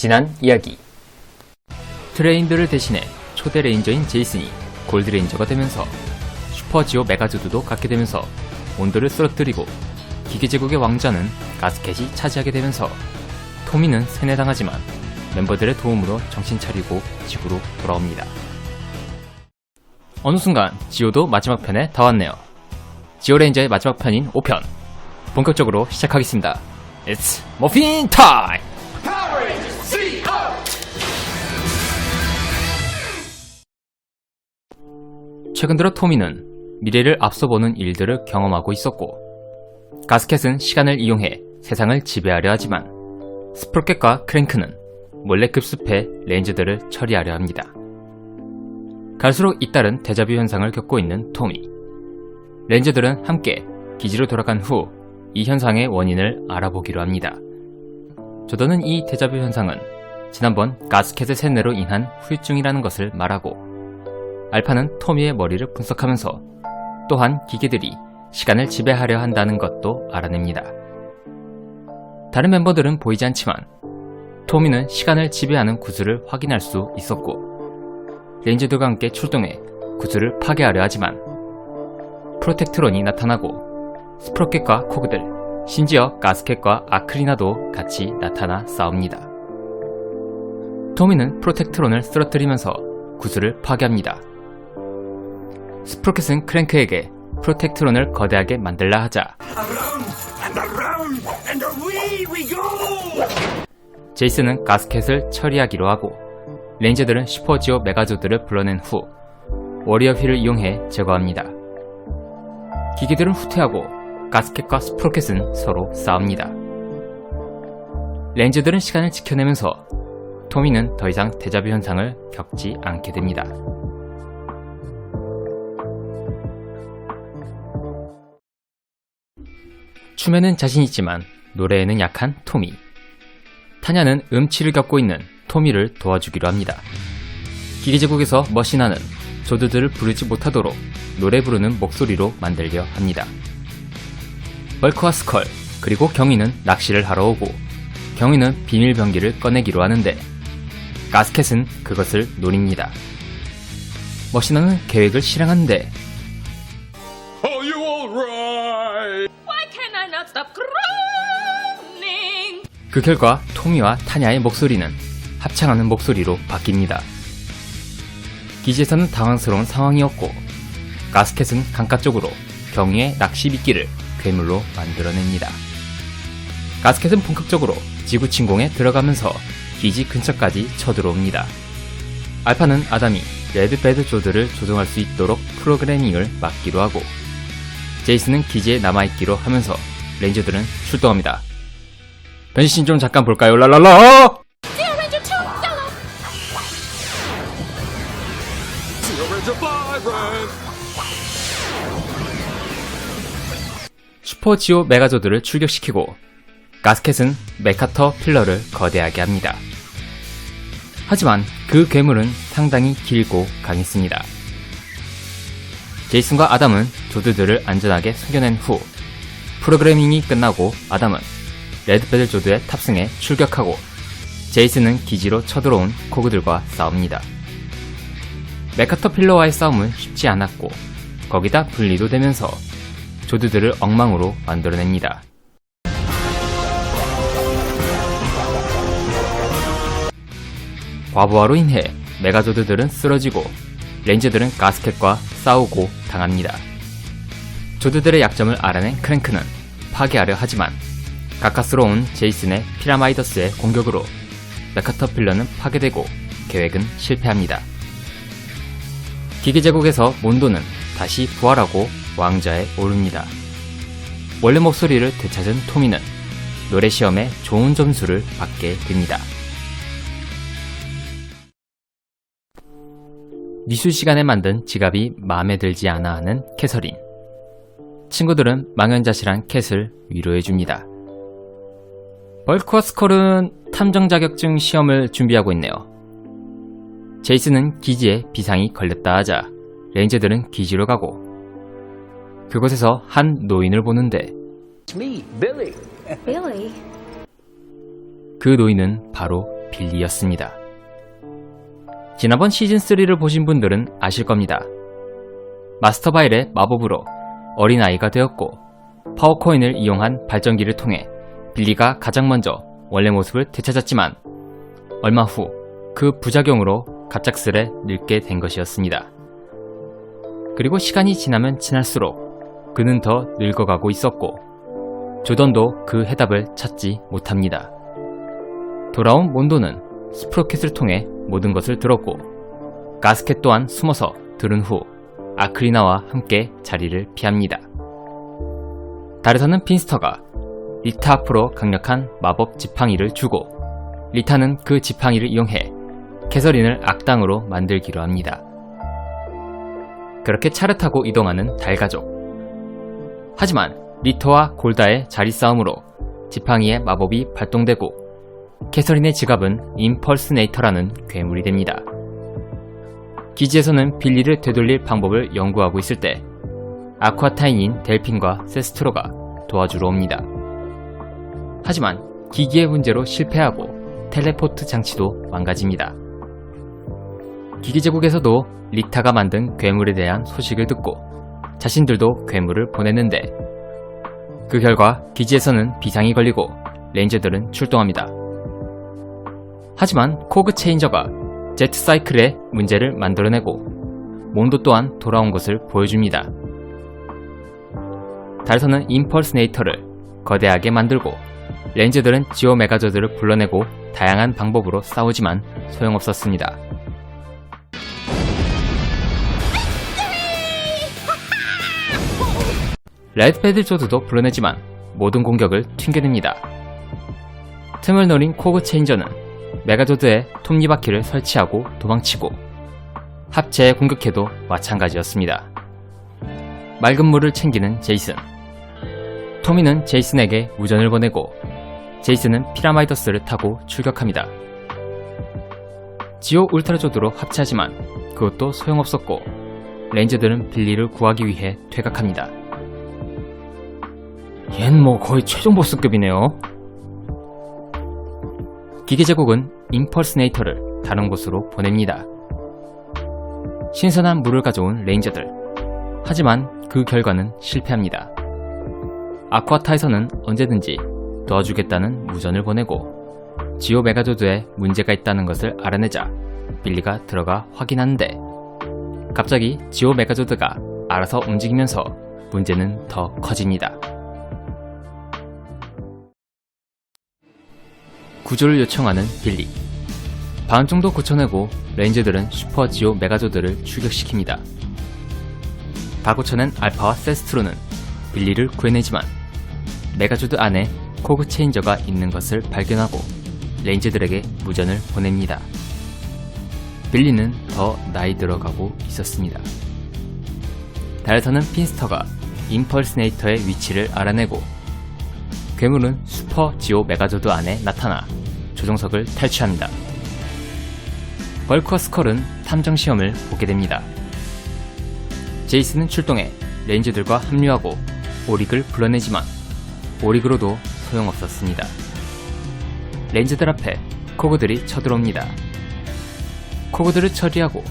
지난 이야기. 트레인들을 대신해 초대 레인저인 제이슨이 골드 레인저가 되면서 슈퍼지오 메가조드도 갖게 되면서 온도를 쓰러뜨리고 기계제국의 왕좌는 가스켓이 차지하게 되면서 토미는 세뇌당하지만 멤버들의 도움으로 정신 차리고 지구로 돌아옵니다. 어느 순간 지오도 마지막 편에 다 왔네요. 지오 레인저의 마지막 편인 5편 본격적으로 시작하겠습니다. It's 머핀 타임! 최근 들어 토미는 미래를 앞서보는 일들을 경험하고 있었고, 가스켓은 시간을 이용해 세상을 지배하려 하지만 스프로켓과 크랭크는 몰래 급습해 레인저들을 처리하려 합니다. 갈수록 잇따른 데자뷰 현상을 겪고 있는 토미. 레인저들은 함께 기지로 돌아간 후 이 현상의 원인을 알아보기로 합니다. 조던은 이 데자뷰 현상은 지난번 가스켓의 세뇌로 인한 후유증이라는 것을 말하고, 알파는 토미의 머리를 분석하면서 또한 기계들이 시간을 지배하려 한다는 것도 알아냅니다. 다른 멤버들은 보이지 않지만 토미는 시간을 지배하는 구슬을 확인할 수 있었고, 레인저들과 함께 출동해 구슬을 파괴하려 하지만 프로텍트론이 나타나고 스프로켓과 코그들, 심지어 가스켓과 아크리나도 같이 나타나 싸웁니다. 토미는 프로텍트론을 쓰러뜨리면서 구슬을 파괴합니다. 스프로켓은 크랭크에게 프로텍트론을 거대하게 만들라 하자 제이슨은 가스켓을 처리하기로 하고, 레인저들은 슈퍼지오 메가조드를 불러낸 후 워리어 휠을 이용해 제거합니다. 기계들은 후퇴하고 가스켓과 스프로켓은 서로 싸웁니다. 레인저들은 시간을 지켜내면서 토미는 더 이상 데자뷰 현상을 겪지 않게 됩니다. 춤에는 자신 있지만 노래에는 약한 토미. 타냐는 음치를 겪고 있는 토미를 도와주기로 합니다. 기계제국에서 머신하는 조드들을 부르지 못하도록 노래 부르는 목소리로 만들려 합니다. 벌크와 스컬, 그리고 경위는 낚시를 하러 오고, 경위는 비밀 병기를 꺼내기로 하는데 가스켓은 그것을 노립니다. 머신하는 계획을 실행하는데 Are you alright? Why can I not stop crying? 그 결과 토미와 타냐의 목소리는 합창하는 목소리로 바뀝니다. 기지에서는 당황스러운 상황이었고, 가스켓은 강가 쪽으로 경위의 낚시 미끼를 괴물로 만들어냅니다. 가스켓은 본격적으로 지구 침공에 들어가면서 기지 근처까지 쳐들어옵니다. 알파는 아담이 레드베드 조드를 조종할 수 있도록 프로그래밍을 맡기로 하고, 제이슨은 기지에 남아있기로 하면서 레인저들은 출동합니다. 변신 좀 잠깐 볼까요? 랄랄라! Dear Ranger 2, yellow! Zero Ranger Vibrant! 슈퍼지오 메가조드를 출격시키고 가스켓은 메카터 필러를 거대하게 합니다. 하지만 그 괴물은 상당히 길고 강했습니다. 제이슨과 아담은 조드들을 안전하게 숨겨낸 후 프로그래밍이 끝나고 아담은 레드베들 조드에 탑승해 출격하고, 제이슨은 기지로 쳐들어온 코그들과 싸웁니다. 메카터 필러와의 싸움은 쉽지 않았고, 거기다 분리도 되면서 조드들을 엉망으로 만들어냅니다. 과부하로 인해 메가조드들은 쓰러지고 레인저들은 가스켓과 싸우고 당합니다. 조드들의 약점을 알아낸 크랭크는 파괴하려 하지만 가까스러운 제이슨의 피라마이더스의 공격으로 메카터필러는 파괴되고 계획은 실패합니다. 기계제국에서 몬도는 다시 부활하고 왕좌에 오릅니다. 원래 목소리를 되찾은 토미는 노래 시험에 좋은 점수를 받게 됩니다. 미술 시간에 만든 지갑이 마음에 들지 않아 하는 캐서린. 친구들은 망연자실한 캣을 위로해줍니다. 벌크와 스컬은 탐정 자격증 시험을 준비하고 있네요. 제이슨은 기지에 비상이 걸렸다 하자 레인저들은 기지로 가고, 그곳에서 한 노인을 보는데 It's me, Billy. Billy? 그 노인은 바로 빌리였습니다. 지난번 시즌3를 보신 분들은 아실 겁니다. 마스터바일의 마법으로 어린아이가 되었고 파워코인을 이용한 발전기를 통해 빌리가 가장 먼저 원래 모습을 되찾았지만 얼마 후 그 부작용으로 갑작스레 늙게 된 것이었습니다. 그리고 시간이 지나면 지날수록 그는 더 늙어가고 있었고 조던도 그 해답을 찾지 못합니다. 돌아온 몬도는 스프로켓을 통해 모든 것을 들었고 가스켓 또한 숨어서 들은 후 아크리나와 함께 자리를 피합니다. 달에서는 핀스터가 리타 앞으로 강력한 마법 지팡이를 주고 리타는 그 지팡이를 이용해 캐서린을 악당으로 만들기로 합니다. 그렇게 차를 타고 이동하는 달가족. 하지만 리터와 골다의 자리 싸움으로 지팡이의 마법이 발동되고 캐서린의 지갑은 임펄스네이터라는 괴물이 됩니다. 기지에서는 빌리를 되돌릴 방법을 연구하고 있을 때 아쿠아타인인 델핀과 세스트로가 도와주러 옵니다. 하지만 기기의 문제로 실패하고 텔레포트 장치도 망가집니다. 기기제국에서도 리타가 만든 괴물에 대한 소식을 듣고 자신들도 괴물을 보냈는데 그 결과 기지에서는 비상이 걸리고 레인저들은 출동합니다. 하지만 코그 체인저가 제트 사이클의 문제를 만들어내고 몬도 또한 돌아온 것을 보여줍니다. 달에서는 임펄스네이터를 거대하게 만들고 레인저들은 지오 메가저드를 불러내고 다양한 방법으로 싸우지만 소용없었습니다. 레드패드 조드도 불러내지만 모든 공격을 튕겨냅니다. 틈을 노린 코그 체인저는 메가조드에 톱니바퀴를 설치하고 도망치고 합체에 공격해도 마찬가지였습니다. 맑은 물을 챙기는 제이슨. 토미는 제이슨에게 무전을 보내고 제이슨은 피라마이더스를 타고 출격합니다. 지오 울트라조드로 합체하지만 그것도 소용없었고 레인저들은 빌리를 구하기 위해 퇴각합니다. 얜 뭐 거의 최종 보스급이네요. 기계제국은 임펄스네이터를 다른 곳으로 보냅니다. 신선한 물을 가져온 레인저들. 하지만 그 결과는 실패합니다. 아쿠아타에서는 언제든지 도와주겠다는 무전을 보내고 지오 메가조드에 문제가 있다는 것을 알아내자 빌리가 들어가 확인하는데 갑자기 지오 메가조드가 알아서 움직이면서 문제는 더 커집니다. 구조를 요청하는 빌리. 반 정도 고쳐내고 레인저들은 슈퍼 지오 메가조드를 출격시킵니다. 다 고쳐낸 알파와 세스트로는 빌리를 구해내지만 메가조드 안에 코그 체인저가 있는 것을 발견하고 레인저들에게 무전을 보냅니다. 빌리는 더 나이 들어가고 있었습니다. 달에서는 핀스터가 임펄스네이터의 위치를 알아내고 괴물은 슈퍼 지오 메가조드 안에 나타나 조종석을 탈취합니다. 벌크와 스컬은 탐정 시험을 보게 됩니다. 제이슨은 출동해 레인저들과 합류하고 오릭을 불러내지만 오릭으로도 소용없었습니다. 레인저들 앞에 코그들이 쳐들어옵니다. 코그들을 처리하고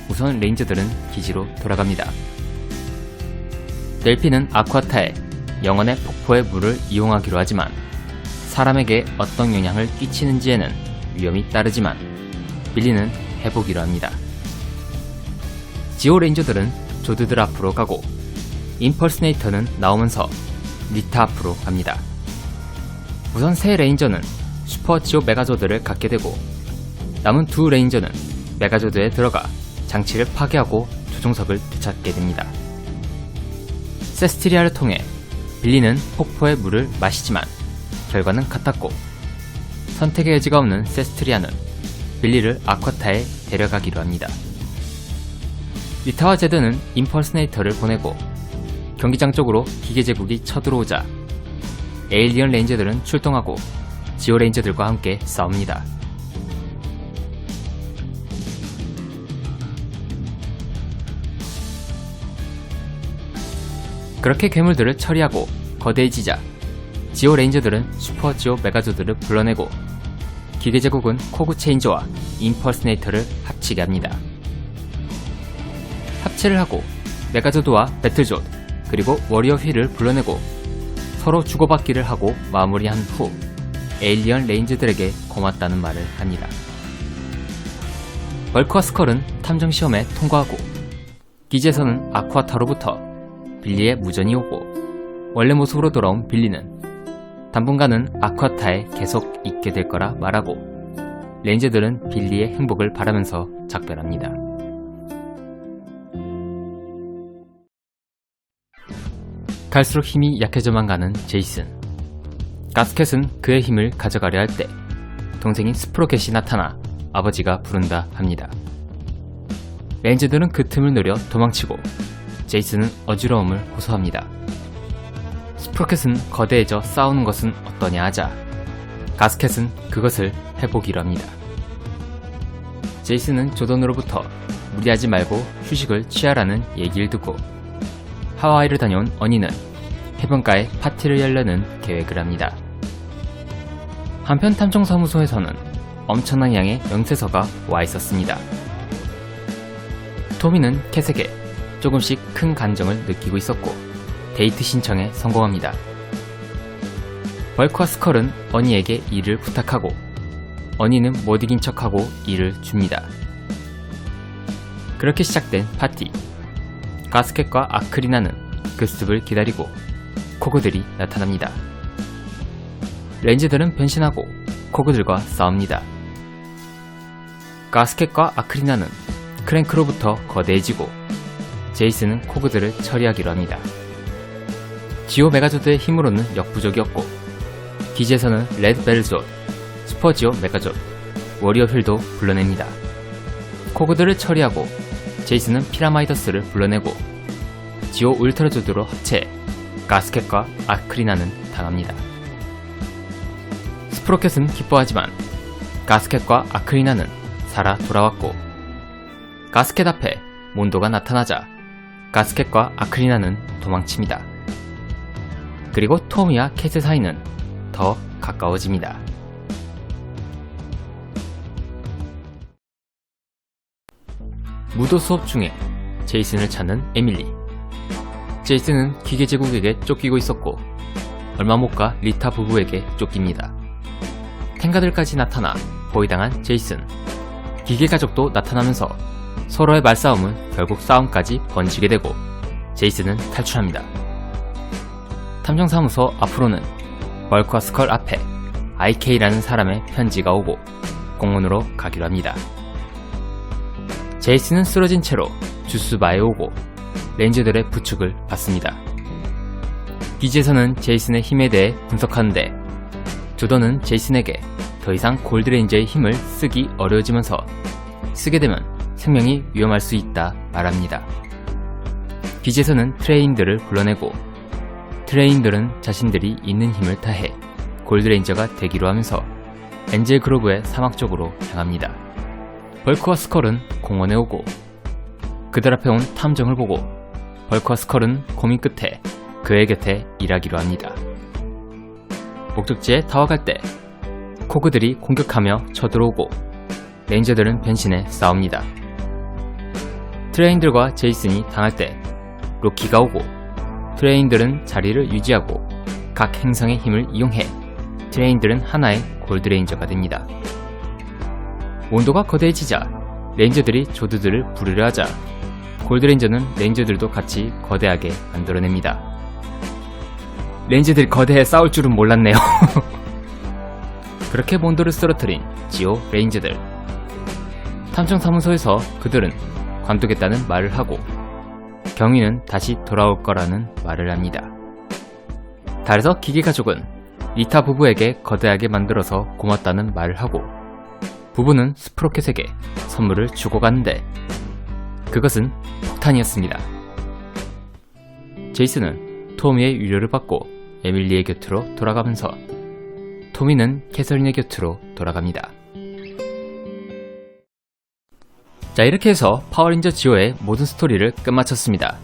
우선 레인저들은 기지로 돌아갑니다. 델핀은 아쿠아타에 영혼의 폭포의 물을 이용하기로 하지만 사람에게 어떤 영향을 끼치는지에는 위험이 따르지만 빌리는 해보기로 합니다. 지오 레인저들은 조드들 앞으로 가고 임펄스네이터는 나오면서 리타 앞으로 갑니다. 우선 새 레인저는 슈퍼 지오 메가조드를 갖게 되고 남은 두 레인저는 메가조드에 들어가 장치를 파괴하고 조종석을 되찾게 됩니다. 세스티리아를 통해 빌리는 폭포의 물을 마시지만 결과는 같았고 선택의 여지가 없는 세스트리아는 빌리를 아쿠아타에 데려가기로 합니다. 리타와 제드는 임펄스네이터를 보내고 경기장 쪽으로 기계제국이 쳐들어오자 에일리언 레인저들은 출동하고 지오 레인저들과 함께 싸웁니다. 그렇게 괴물들을 처리하고 거대해지자 지오 레인저들은 슈퍼 지오 메가조드를 불러내고 기계제국은 코그 체인저와 임퍼스네이터를 합치게 합니다. 합체를 하고 메가조드와 배틀조드 그리고 워리어 휠을 불러내고 서로 주고받기를 하고 마무리한 후 에일리언 레인저들에게 고맙다는 말을 합니다. 벌크와 스컬은 탐정시험에 통과하고 기지에서는 아쿠아타로부터 빌리의 무전이 오고 원래 모습으로 돌아온 빌리는 당분간은 아쿠아타에 계속 있게 될 거라 말하고 레인저들은 빌리의 행복을 바라면서 작별합니다. 갈수록 힘이 약해져만 가는 제이슨. 가스켓은 그의 힘을 가져가려 할 때 동생인 스프로켓이 나타나 아버지가 부른다 합니다. 레인저들은 그 틈을 노려 도망치고 제이슨은 어지러움을 호소합니다. 스프로켓은 거대해져 싸우는 것은 어떠냐 하자 가스켓은 그것을 해보기로 합니다. 제이슨은 조던으로부터 무리하지 말고 휴식을 취하라는 얘기를 듣고 하와이를 다녀온 어니는 해변가에 파티를 열려는 계획을 합니다. 한편 탐정사무소에서는 엄청난 양의 명세서가 와 있었습니다. 토미는 캣에게 조금씩 큰 감정을 느끼고 있었고 데이트 신청에 성공합니다. 벌크와 스컬은 어니에게 일을 부탁하고 어니는 못 이긴 척하고 일을 줍니다. 그렇게 시작된 파티. 가스켓과 아크리나는 그 습을 기다리고 코그들이 나타납니다. 레인저들은 변신하고 코그들과 싸웁니다. 가스켓과 아크리나는 크랭크로부터 거대해지고 제이슨은 코그들을 처리하기로 합니다. 지오 메가조드의 힘으로는 역부족이었고 기지에서는 레드 벨조드, 슈퍼지오 메가조드, 워리어 휠도 불러냅니다. 코그들을 처리하고 제이슨은 피라마이더스를 불러내고 지오 울트라조드로 합체해 가스켓과 아크리나는 당합니다. 스프로켓은 기뻐하지만 가스켓과 아크리나는 살아 돌아왔고 가스켓 앞에 몬도가 나타나자 가스켓과 아크리나는 도망칩니다. 그리고 토미와 캣의 사이는 더 가까워집니다. 무도 수업 중에 제이슨을 찾는 에밀리. 제이슨은 기계제국에게 쫓기고 있었고 얼마 못 가 리타 부부에게 쫓깁니다. 탱가들까지 나타나 포위당한 제이슨. 기계가족도 나타나면서 서로의 말싸움은 결국 싸움까지 번지게 되고 제이슨은 탈출합니다. 탐정사무소 앞으로는 벌크와 스컬 앞에 IK라는 사람의 편지가 오고 공원으로 가기로 합니다. 제이슨은 쓰러진 채로 주스바에 오고 레인저들의 부축을 받습니다. 기지에서는 제이슨의 힘에 대해 분석하는데 조던은 제이슨에게 더 이상 골드레인저의 힘을 쓰기 어려워지면서 쓰게 되면 생명이 위험할 수 있다 말합니다. 기지에서는 트레인들을 불러내고 트레인들은 자신들이 있는 힘을 다해 골드레인저가 되기로 하면서 엔젤 그로브의 사막 쪽으로 향합니다. 벌크와 스컬은 공원에 오고 그들 앞에 온 탐정을 보고 벌크와 스컬은 고민 끝에 그의 곁에 일하기로 합니다. 목적지에 다가갈 때 코그들이 공격하며 쳐들어오고 레인저들은 변신해 싸웁니다. 트레인들과 제이슨이 당할 때 로키가 오고 트레인들은 자리를 유지하고 각 행성의 힘을 이용해 트레인들은 하나의 골드레인저가 됩니다. 온도가 거대해지자 레인저들이 조드들을 부르려 하자 골드레인저는 레인저들도 같이 거대하게 만들어냅니다. 레인저들이 거대해 싸울 줄은 몰랐네요. 그렇게 몬도를 쓰러뜨린 지오 레인저들. 탐정사무소에서 그들은 관두겠다는 말을 하고 경위는 다시 돌아올 거라는 말을 합니다. 달에서 기계가족은 리타 부부에게 거대하게 만들어서 고맙다는 말을 하고 부부는 스프로켓에게 선물을 주고 갔는데 그것은 폭탄이었습니다. 제이슨은 토미의 위로를 받고 에밀리의 곁으로 돌아가면서 토미는 캐서린의 곁으로 돌아갑니다. 자, 이렇게 해서 파워레인저 지오의 모든 스토리를 끝마쳤습니다.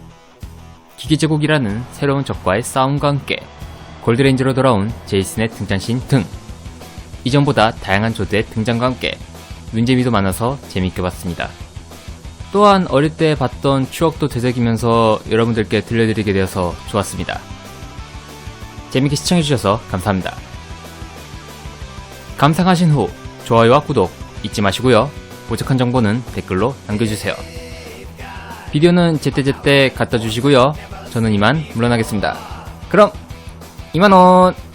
기계제국이라는 새로운 적과의 싸움과 함께 골드레인저로 돌아온 제이슨의 등장신 등 이전보다 다양한 조드의 등장과 함께 눈재미도 많아서 재밌게 봤습니다. 또한 어릴 때 봤던 추억도 되새기면서 여러분들께 들려드리게 되어서 좋았습니다. 재밌게 시청해주셔서 감사합니다. 감상하신 후 좋아요와 구독 잊지 마시고요. 부족한 정보는 댓글로 남겨주세요. 비디오는 제때제때 갖다 주시고요. 저는 이만 물러나겠습니다. 그럼 이만 원!